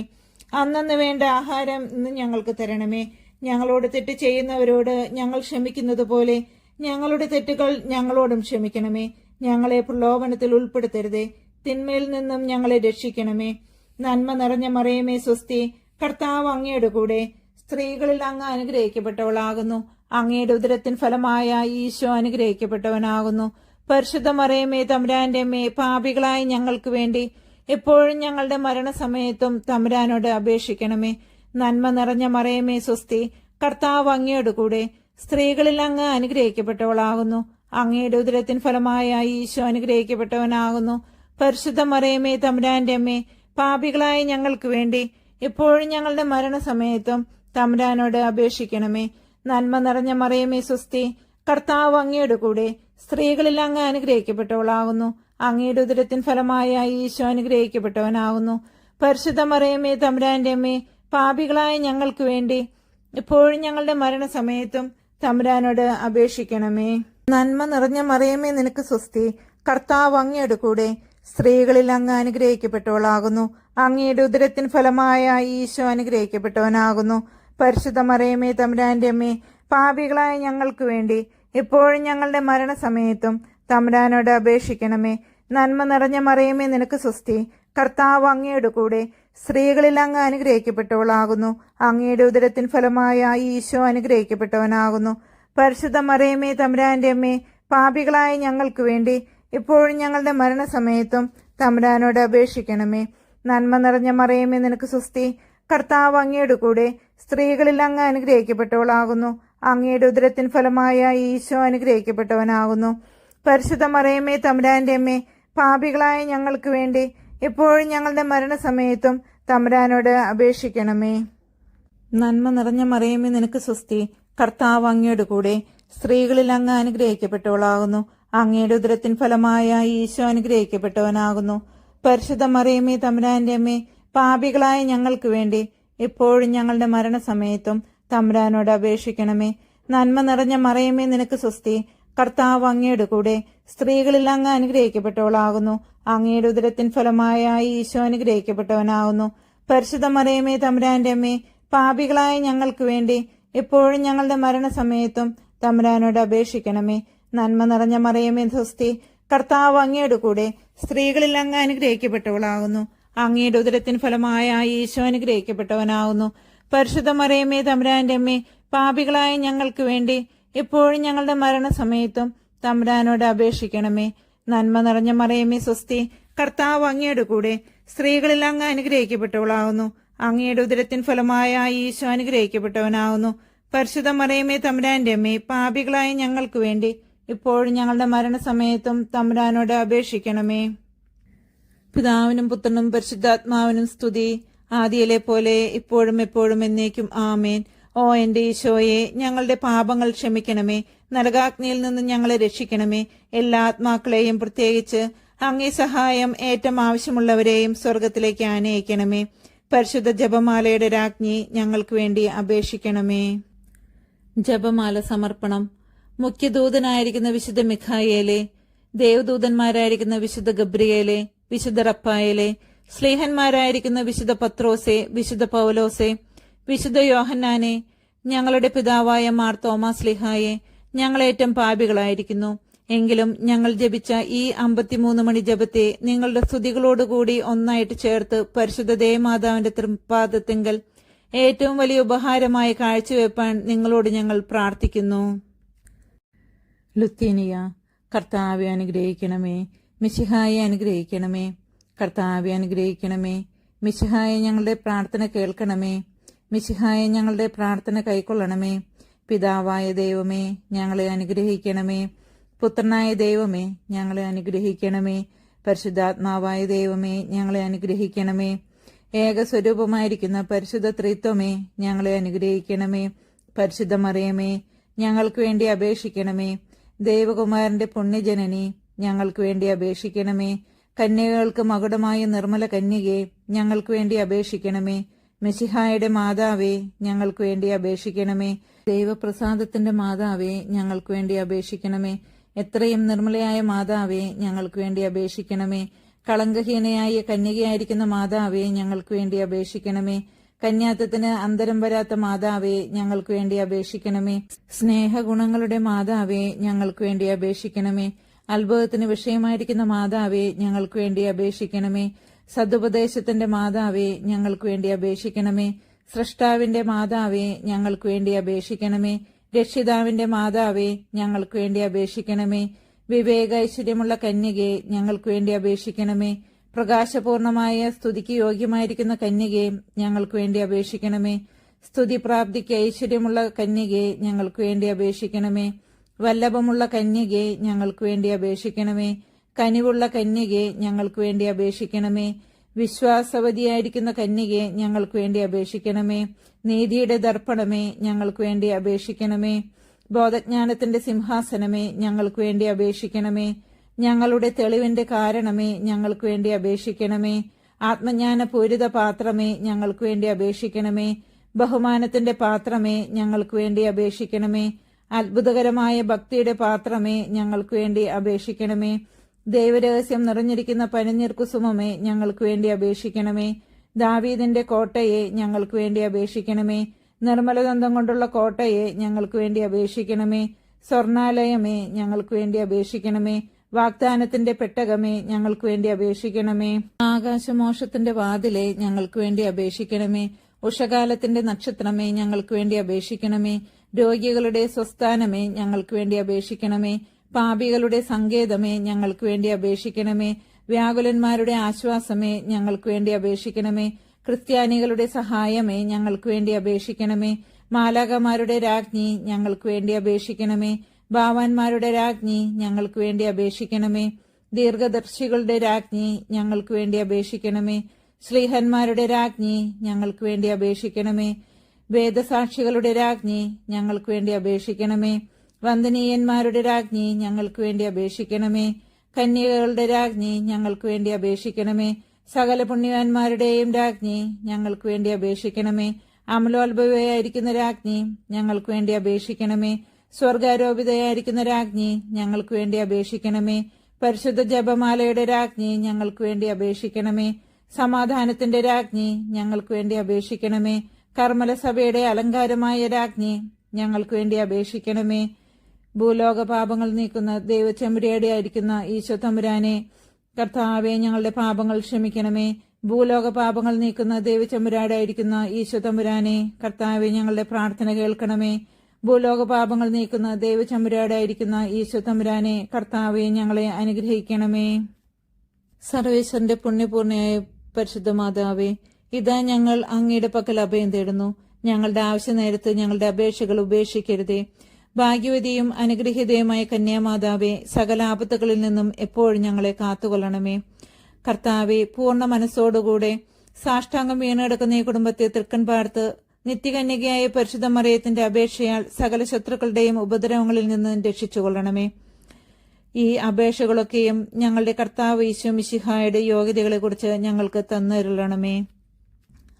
അന്നന്ന് വേണ്ട ആഹാരം ഇന്ന് ഞങ്ങൾക്ക് തരണമേ. ഞങ്ങളോട് തെറ്റ് ചെയ്യുന്നവരോട് ഞങ്ങൾ ക്ഷമിക്കുന്നത് പോലെ ഞങ്ങളുടെ തെറ്റുകൾ ഞങ്ങളോടും ക്ഷമിക്കണമേ. ഞങ്ങളെ പ്രലോഭനത്തിൽ ഉൾപ്പെടുത്തരുതേ, തിന്മയിൽ നിന്നും ഞങ്ങളെ രക്ഷിക്കണമേ. നന്മ നിറഞ്ഞ മറിയമേ സ്വസ്തി, കർത്താവ് അങ്ങയുടെ കൂടെ സ്ത്രീകളിൽ അങ്ങ് അനുഗ്രഹിക്കപ്പെട്ടവളാകുന്നു. അങ്ങയുടെ ഉദരത്തിൻ ഫലമായ ഈശോ അനുഗ്രഹിക്കപ്പെട്ടവനാകുന്നു. പരിശുദ്ധ മറിയമേ തമ്പുരാന്റെ അമ്മേ, പാപികളായ ഞങ്ങൾക്ക് വേണ്ടി എപ്പോഴും ഞങ്ങളുടെ മരണസമയത്തും തമ്പുരാനോട് അപേക്ഷിക്കണമേ. നന്മ നിറഞ്ഞ മറിയമേ സ്വസ്തി, കർത്താവ് അങ്ങയുടെ കൂടെ സ്ത്രീകളിൽ അങ്ങ് അനുഗ്രഹിക്കപ്പെട്ടവളാകുന്നു. അങ്ങയുടെ ഉദരത്തിൻ ഫലമായ ഈശോ അനുഗ്രഹിക്കപ്പെട്ടവനാകുന്നു. പരിശുദ്ധ മറിയമേ തമ്പുരാന്റെ അമ്മേ, പാപികളായ ഞങ്ങൾക്ക് വേണ്ടി എപ്പോഴും ഞങ്ങളുടെ മരണസമയത്തും തമ്പുരാനോട് അപേക്ഷിക്കണമേ. നന്മ നിറഞ്ഞ മറിയമേ സ്വസ്തി, കർത്താവ് അങ്ങയുടെ കൂടെ സ്ത്രീകളിൽ അങ്ങ് അനുഗ്രഹിക്കപ്പെട്ടവളാകുന്നു. അങ്ങയുടെ ഉദരത്തിൻ ഫലമായ ഈശോ അനുഗ്രഹിക്കപ്പെട്ടവനാകുന്നു. പരിശുദ്ധ മറിയമേ തമ്പുരാന്റെ അമ്മേ, പാപികളായ ഞങ്ങൾക്ക് വേണ്ടി എപ്പോഴും ഞങ്ങളുടെ മരണസമയത്തും തമ്പുരാനോട് അപേക്ഷിക്കണമേ. നന്മ നിറഞ്ഞ മറിയമേ നിനക്ക് സ്വസ്തി, കർത്താവ് അങ്ങയുടെ കൂടെ സ്ത്രീകളിൽ അങ്ങ് അനുഗ്രഹിക്കപ്പെട്ടവളാകുന്നു. അങ്ങയുടെ ഉദരത്തിൻ ഫലമായ ഈശോ അനുഗ്രഹിക്കപ്പെട്ടവനാകുന്നു. പരിശുദ്ധ മറിയമേ തമ്പുരാന്റെ അമ്മേ, പാപികളായ ഞങ്ങൾക്ക് വേണ്ടി എപ്പോഴും ഞങ്ങളുടെ മരണസമയത്തും തമ്പുരാനോട് അപേക്ഷിക്കണമേ. നന്മ നിറഞ്ഞ മറിയമേ നിനക്ക് സ്വസ്തി, കർത്താവ് അങ്ങയുടെ കൂടെ സ്ത്രീകളിൽ അങ്ങ് അനുഗ്രഹിക്കപ്പെട്ടവളാകുന്നു. അങ്ങയുടെ ഉദരത്തിൻ ഫലമായ ഈശോ അനുഗ്രഹിക്കപ്പെട്ടവനാകുന്നു. പരിശുദ്ധ മറിയമേ തമ്പുരാന്റെ അമ്മേ, പാപികളായ ഞങ്ങൾക്ക് വേണ്ടി എപ്പോഴും ഞങ്ങളുടെ മരണസമയത്തും തമ്പുരാനോട് അപേക്ഷിക്കണമേ. നന്മ നിറഞ്ഞ മറിയമേ നിനക്ക് സ്വസ്തി, കർത്താവ് അങ്ങയുടെ കൂടെ സ്ത്രീകളിൽ അങ്ങ് അനുഗ്രഹിക്കപ്പെട്ടവളാകുന്നു. അങ്ങയുടെ ഉദരത്തിൻ ഫലമായ ഈശോ അനുഗ്രഹിക്കപ്പെട്ടവനാകുന്നു. പരിശുദ്ധ മറിയമേ തമ്പുരാന്റെ അമ്മേ, പാപികളായ ഞങ്ങൾക്ക് വേണ്ടി എപ്പോഴും ഞങ്ങളുടെ മരണസമയത്തും തമ്പുരാനോട് അപേക്ഷിക്കണമേ. നന്മ നിറഞ്ഞ മറിയമേ നിനക്ക് സ്വസ്തി, കർത്താവ് അങ്ങയുടെ കൂടെ സ്ത്രീകളിൽ അങ്ങ് അനുഗ്രഹിക്കപ്പെട്ടവളാകുന്നു. അങ്ങയുടെ ഉദരത്തിൻ ഫലമായ ഈശോ അനുഗ്രഹിക്കപ്പെട്ടവനാകുന്നു. പരിശുദ്ധ മറിയമേ തമ്പുരാന്റെ അമ്മേ, പാപികളായ ഞങ്ങൾക്ക് വേണ്ടി എപ്പോഴും ഞങ്ങളുടെ മരണസമയത്തും തമ്പുരാനോട് അപേക്ഷിക്കണമേ. നന്മ നിറഞ്ഞ മറിയമേ നിനക്ക് സ്വസ്തി, കർത്താവ് അങ്ങയുടെ കൂടെ സ്ത്രീകളിൽ അങ്ങ് അനുഗ്രഹിക്കപ്പെട്ടവളാകുന്നു. അങ്ങയുടെ ഉദരത്തിൻ ഫലമായ ഈശോ അനുഗ്രഹിക്കപ്പെട്ടവനാകുന്നു. പരിശുദ്ധ മറിയമേ തമ്പുരാന്റെ അമ്മേ, പാപികളായ ഞങ്ങൾക്ക് വേണ്ടി എപ്പോഴും ഞങ്ങളുടെ മരണസമയത്തും തമ്പുരാനോട് അപേക്ഷിക്കണമേ. നന്മ നിറഞ്ഞ മറിയമേ സ്വസ്തി, കർത്താവ് അങ്ങയുടെ കൂടെ സ്ത്രീകളിൽ അങ്ങ് അനുഗ്രഹിക്കപ്പെട്ടവളാകുന്നു. അങ്ങയുടെ ഉദരത്തിൻ ഫലമായ ഈശോ അനുഗ്രഹിക്കപ്പെട്ടവനാകുന്നു. പരിശുദ്ധ മറിയമേ തമ്പുരാന്റെ അമ്മേ, പാപികളായ ഞങ്ങൾക്ക് വേണ്ടി എപ്പോഴും ഞങ്ങളുടെ മരണസമയത്തും തമ്പുരാനോട് അപേക്ഷിക്കണമേ. നന്മ നിറഞ്ഞ മറിയമേ സ്വസ്തി, കർത്താവ് അങ്ങയുടെ കൂടെ സ്ത്രീകളിൽ അങ്ങ് അനുഗ്രഹിക്കപ്പെട്ടവളാകുന്നു. അങ്ങയുടെ ഉദരത്തിൻ ഫലമായ ഈശോ അനുഗ്രഹിക്കപ്പെട്ടവനാകുന്നു. പരിശുദ്ധ മറിയമേ തമ്പുരാന്റെ അമ്മേ, പാപികളായ ഞങ്ങൾക്ക് വേണ്ടി ഇപ്പോഴും ഞങ്ങളുടെ മരണസമയത്തും തമ്പുരാനോട് അപേക്ഷിക്കണമേ. പിതാവിനും പുത്രനും പരിശുദ്ധാത്മാവിനും സ്തുതി, ആദിയിലെ പോലെ ഇപ്പോഴും എപ്പോഴും എന്നേക്കും ആമേൻ. ഓ എന്റെ ഈശോയെ, ഞങ്ങളുടെ പാപങ്ങൾ ക്ഷമിക്കണമേ. നരകാഗ്നിയിൽ നിന്ന് ഞങ്ങളെ രക്ഷിക്കണമേ. എല്ലാ ആത്മാക്കളെയും, പ്രത്യേകിച്ച് അങ്ങേ സഹായം ഏറ്റവും ആവശ്യമുള്ളവരെയും സ്വർഗത്തിലേക്ക് ആനയിക്കണമേ. പരിശുദ്ധ ജപമാലയുടെ രാജ്ഞി ഞങ്ങൾക്ക് വേണ്ടി അപേക്ഷിക്കണമേ. ജപമാല സമർപ്പണം. മുഖ്യദൂതനായിരിക്കുന്ന വിശുദ്ധ മിഖായേലെ, ദേവദൂതന്മാരായിരിക്കുന്ന വിശുദ്ധ ഗബ്രിയേലെ, വിശുദ്ധ റപ്പായേലെ, സ്ലീഹന്മാരായിരിക്കുന്ന വിശുദ്ധ പത്രോസെ, വിശുദ്ധ പൗലോസെ, വിശുദ്ധ യോഹന്നാനെ, ഞങ്ങളുടെ പിതാവായ മാർ തോമാസ് സ്ലീഹായെ, ഞങ്ങളേറ്റം പാപികളായിരിക്കുന്നു. എങ്കിലും ഞങ്ങൾ ജപിച്ച ഈ 53 മണി ജപത്തെ നിങ്ങളുടെ സ്തുതികളോടുകൂടി ഒന്നായിട്ട് ചേർത്ത് പരിശുദ്ധ ദേവമാതാവിന്റെ തൃപ്പാദത്തിങ്കൽ ഏറ്റവും വലിയ ഉപഹാരമായി കാഴ്ചവെപ്പാൻ നിങ്ങളോട് ഞങ്ങൾ പ്രാർത്ഥിക്കുന്നു. ലുത്തീനിയ. കർത്താവെ അനുഗ്രഹിക്കണമേ. മിശിഹായെ അനുഗ്രഹിക്കണമേ. കർത്താവെ അനുഗ്രഹിക്കണമേ. മിശിഹായെ ഞങ്ങളുടെ പ്രാർത്ഥന കേൾക്കണമേ. മിശിഹായെ ഞങ്ങളുടെ പ്രാർത്ഥന കൈക്കൊള്ളണമേ. പിതാവായ ദൈവമേ, ഞങ്ങളെ അനുഗ്രഹിക്കണമേ. പുത്രനായ ദൈവമേ, ഞങ്ങളെ അനുഗ്രഹിക്കണമേ. പരിശുദ്ധാത്മാവായ ദൈവമേ, ഞങ്ങളെ അനുഗ്രഹിക്കണമേ. ഏകസ്വരൂപമായിരിക്കുന്ന പരിശുദ്ധ ത്രിത്വമേ, ഞങ്ങളെ അനുഗ്രഹിക്കണമേ. പരിശുദ്ധ മറിയമേ, ഞങ്ങൾക്ക് വേണ്ടി അപേക്ഷിക്കണമേ. ദൈവകുമാരന്റെ പുണ്യജനനി, ഞങ്ങൾക്ക് വേണ്ടി അപേക്ഷിക്കണമേ. കന്യകൾക്ക് മകുടമായ നിർമ്മല കന്യകെ, ഞങ്ങൾക്ക് വേണ്ടി അപേക്ഷിക്കണമേ. മെശിഹായുടെ മാതാവേ, ഞങ്ങൾക്ക് വേണ്ടി അപേക്ഷിക്കണമേ. ദൈവപ്രസാദത്തിന്റെ മാതാവേ, ഞങ്ങൾക്ക് വേണ്ടി അപേക്ഷിക്കണമേ. എത്രയും നിർമ്മലയായ മാതാവേ, ഞങ്ങൾക്ക് വേണ്ടി അപേക്ഷിക്കണമേ. കളങ്കഹീനയായ കന്യകയായിരിക്കുന്ന മാതാവേ, ഞങ്ങൾക്ക് വേണ്ടി അപേക്ഷിക്കണമേ. കന്യാത്വത്തിന് അന്തരം വരാത്ത മാതാവേ, ഞങ്ങൾക്ക് വേണ്ടി അപേക്ഷിക്കണമേ. സ്നേഹഗുണങ്ങളുടെ മാതാവേ, ഞങ്ങൾക്ക് വേണ്ടി അപേക്ഷിക്കണമേ. അത്ഭുതത്തിന് വിഷയമായിരിക്കുന്ന മാതാവേ, ഞങ്ങൾക്ക് വേണ്ടി അപേക്ഷിക്കണമേ. സതുപദേശത്തിന്റെ മാതാവേ, ഞങ്ങൾക്ക് വേണ്ടി അപേക്ഷിക്കണമേ. സ്രഷ്ടാവിന്റെ മാതാവേ, ഞങ്ങൾക്ക് വേണ്ടി അപേക്ഷിക്കണമേ. രക്ഷിതാവിന്റെ മാതാവേ, ഞങ്ങൾക്ക് വേണ്ടി അപേക്ഷിക്കണമേ. വിവേകൈശ്വര്യമുള്ള കന്യകെ, ഞങ്ങൾക്ക് വേണ്ടി അപേക്ഷിക്കണമേ. പ്രകാശപൂർണമായ സ്തുതിക്ക് യോഗ്യമായിരിക്കുന്ന കന്യകെ, ഞങ്ങൾക്ക് വേണ്ടി അപേക്ഷിക്കണമേ. സ്തുതിപ്രാപ്തിക്ക് ഐശ്വര്യമുള്ള കന്യകെ, ഞങ്ങൾക്ക് വേണ്ടി അപേക്ഷിക്കണമേ. വല്ലഭമുള്ള കന്യകെ, ഞങ്ങൾക്ക് വേണ്ടി അപേക്ഷിക്കണമേ. കനിവുള്ള കന്യകെ, ഞങ്ങൾക്ക് വേണ്ടി അപേക്ഷിക്കണമേ. വിശ്വാസവതിയായിരിക്കുന്ന കന്യകെ, ഞങ്ങൾക്ക് വേണ്ടി അപേക്ഷിക്കണമേ. നീതിയുടെ ദർപ്പണമേ, ഞങ്ങൾക്ക് വേണ്ടി അപേക്ഷിക്കണമേ. ബോധജ്ഞാനത്തിന്റെ സിംഹാസനമേ, ഞങ്ങൾക്ക് വേണ്ടി അപേക്ഷിക്കണമേ. ഞങ്ങളുടെ തെളിവിന്റെ കാരണമേ, ഞങ്ങൾക്ക് വേണ്ടി അപേക്ഷിക്കണമേ. ആത്മജ്ഞാനപൂരിത പാത്രമേ, ഞങ്ങൾക്ക് വേണ്ടി അപേക്ഷിക്കണമേ. ബഹുമാനത്തിന്റെ പാത്രമേ, ഞങ്ങൾക്ക് വേണ്ടി അപേക്ഷിക്കണമേ. അത്ഭുതകരമായ ഭക്തിയുടെ പാത്രമേ, ഞങ്ങൾക്ക് വേണ്ടി അപേക്ഷിക്കണമേ. ദൈവരഹസ്യം നിറഞ്ഞിരിക്കുന്ന പനിനീർ കുസുമമേ, ഞങ്ങൾക്ക് വേണ്ടി അപേക്ഷിക്കണമേ. ദാവീദിന്റെ കോട്ടയെ, ഞങ്ങൾക്ക് വേണ്ടി അപേക്ഷിക്കണമേ. നിർമ്മലദന്തം കൊണ്ടുള്ള കോട്ടയെ, ഞങ്ങൾക്ക് വേണ്ടി അപേക്ഷിക്കണമേ. സ്വർണാലയമേ, ഞങ്ങൾക്ക് വേണ്ടി അപേക്ഷിക്കണമേ. വാഗ്ദാനത്തിന്റെ പെട്ടകമേ, ഞങ്ങൾക്ക് വേണ്ടി അപേക്ഷിക്കണമേ. ആകാശമോക്ഷത്തിന്റെ വാതിലെ, ഞങ്ങൾക്ക് വേണ്ടി അപേക്ഷിക്കണമേ. ഉഷകാലത്തിന്റെ നക്ഷത്രമേ, ഞങ്ങൾക്ക് വേണ്ടി അപേക്ഷിക്കണമേ. രോഗികളുടെ സ്വസ്ഥാനമേ, ഞങ്ങൾക്ക് വേണ്ടി അപേക്ഷിക്കണമേ. പാപികളുടെ സങ്കേതമേ, ഞങ്ങൾക്ക് വേണ്ടി അപേക്ഷിക്കണമേ. വ്യാകുലന്മാരുടെ ആശ്വാസമേ, ഞങ്ങൾക്ക് വേണ്ടി അപേക്ഷിക്കണമേ. ക്രിസ്ത്യാനികളുടെ സഹായമേ, ഞങ്ങൾക്ക് വേണ്ടി അപേക്ഷിക്കണമേ. മാലാകമാരുടെ രാജ്ഞി, ഞങ്ങൾക്ക് വേണ്ടി അപേക്ഷിക്കണമേ. ഭാവാന്മാരുടെ രാജ്ഞി, ഞങ്ങൾക്ക് വേണ്ടി അപേക്ഷിക്കണമേ. ദീർഘദർശികളുടെ രാജ്ഞി, ഞങ്ങൾക്ക് വേണ്ടി അപേക്ഷിക്കണമേ. ശ്ലീഹന്മാരുടെ രാജ്ഞി, ഞങ്ങൾക്ക് വേണ്ടി അപേക്ഷിക്കണമേ. വേദസാക്ഷികളുടെ രാജ്ഞി, ഞങ്ങൾക്ക് വേണ്ടി അപേക്ഷിക്കണമേ. വന്ദനീയന്മാരുടെ രാജ്ഞി, ഞങ്ങൾക്ക് വേണ്ടി അപേക്ഷിക്കണമേ. കന്യകകളുടെ രാജ്ഞി, ഞങ്ങൾക്ക് വേണ്ടി അപേക്ഷിക്കണമേ. സകല പുണ്യവാന്മാരുടെയും രാജ്ഞി, ഞങ്ങൾക്ക് വേണ്ടി അപേക്ഷിക്കണമേ. അമലോത്ഭവയായിരിക്കുന്ന രാജ്ഞി, ഞങ്ങൾക്ക് വേണ്ടി അപേക്ഷിക്കണമേ. സ്വർഗാരോപിതയായിരിക്കുന്ന രാജ്ഞി, ഞങ്ങൾക്ക് വേണ്ടി അപേക്ഷിക്കണമേ. പരിശുദ്ധ ജപമാലയുടെ രാജ്ഞി, ഞങ്ങൾക്ക് വേണ്ടി അപേക്ഷിക്കണമേ. സമാധാനത്തിന്റെ രാജ്ഞി, ഞങ്ങൾക്ക് വേണ്ടി അപേക്ഷിക്കണമേ. കർമ്മലസഭയുടെ അലങ്കാരമായ രാജ്ഞി, ഞങ്ങൾക്ക് വേണ്ടി അപേക്ഷിക്കണമേ. ഭൂലോക പാപങ്ങൾ നീക്കുന്ന ദൈവചെമ്പുരാടെ ആയിരിക്കുന്ന ഈശോ തമ്പുരാനെ, കർത്താവെ, ഞങ്ങളുടെ പാപങ്ങൾ ക്ഷമിക്കണമേ. ഭൂലോക പാപങ്ങൾ നീക്കുന്ന ദൈവചെമ്പുരാടെ ആയിരിക്കുന്ന ഈശോ തമ്പുരാനെ, കർത്താവെ, ഞങ്ങളുടെ പ്രാർത്ഥന കേൾക്കണമേ. ഭൂലോക പാപങ്ങൾ നീക്കുന്ന ദൈവചെമ്പുരാടെ ആയിരിക്കുന്ന ഈശോ തമ്പുരാനെ, കർത്താവെ, ഞങ്ങളെ അനുഗ്രഹിക്കണമേ. സർവേശ്വരന്റെ പുണ്യപൂർണയായ പരിശുദ്ധ മാതാവേ, ഇതാ ഞങ്ങൾ അങ്ങയുടെ പക്കൽ അഭയം തേടുന്നു. ഞങ്ങളുടെ ആവശ്യ നേരത്ത് ഞങ്ങളുടെ അപേക്ഷകൾ ഉപേക്ഷിക്കരുതേ. ഭാഗ്യവതിയും അനുഗ്രഹീതയുമായ കന്യാമാതാവേ, സകല ആപത്തുകളിൽ നിന്നും എപ്പോഴും ഞങ്ങളെ കാത്തുകൊള്ളണമേ. കർത്താവെ, പൂർണ്ണ മനസ്സോടുകൂടെ സാഷ്ടാംഗം വീണെടുക്കുന്ന ഈ കുടുംബത്തെ തൃക്കൺ പാർത്ത് നിത്യകന്യകയായ പരിശുദ്ധ മറിയത്തിന്റെ അപേക്ഷയാൽ സകല ശത്രുക്കളുടെയും ഉപദ്രവങ്ങളിൽ നിന്ന് രക്ഷിച്ചുകൊള്ളണമേ. ഈ അപേക്ഷകളൊക്കെയും ഞങ്ങളുടെ കർത്താവ് ഈശോ മിശിഹായുടെ യോഗ്യതകളെക്കുറിച്ച് ഞങ്ങൾക്ക് തന്നരുളണമേ.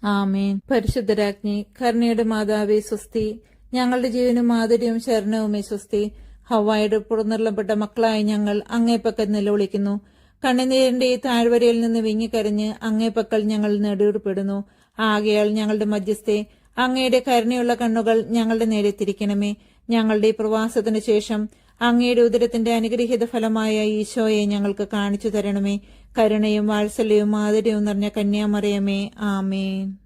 ആമേൻ. പരിശുദ്ധരാജ്ഞി, കരുണയുടെ മാതാവേ സ്വസ്തി. ഞങ്ങളുടെ ജീവനും മാധുര്യവും ശരണവുമേ സ്വസ്തി. ഹവ്വായുടെ പുറന്നിറളപ്പെട്ട മക്കളായ ഞങ്ങൾ അങ്ങേപ്പക്കൽ നിലവിളിക്കുന്നു. കണ്ണുനീരിന്റെ ഈ താഴ്വരയിൽ നിന്ന് വിങ്ങിക്കരഞ്ഞ് അങ്ങേപ്പക്കൽ ഞങ്ങൾ നെടുവിടുപ്പെടുന്നു. ആകയാൽ ഞങ്ങളുടെ മധ്യസ്ഥെ, അങ്ങയുടെ കരുണയുള്ള കണ്ണുകൾ ഞങ്ങളുടെ നേരെ തിരിക്കണമേ. ഞങ്ങളുടെ ഈ പ്രവാസത്തിനു ശേഷം അങ്ങയുടെ ഉദരത്തിന്റെ അനുഗ്രഹീത ഫലമായ ഈശോയെ ഞങ്ങൾക്ക് കാണിച്ചു തരണമേ. കരുണയും വാത്സല്യവും മാധുര്യവും നിറഞ്ഞ കന്യാമറിയമേ, ആമേൻ.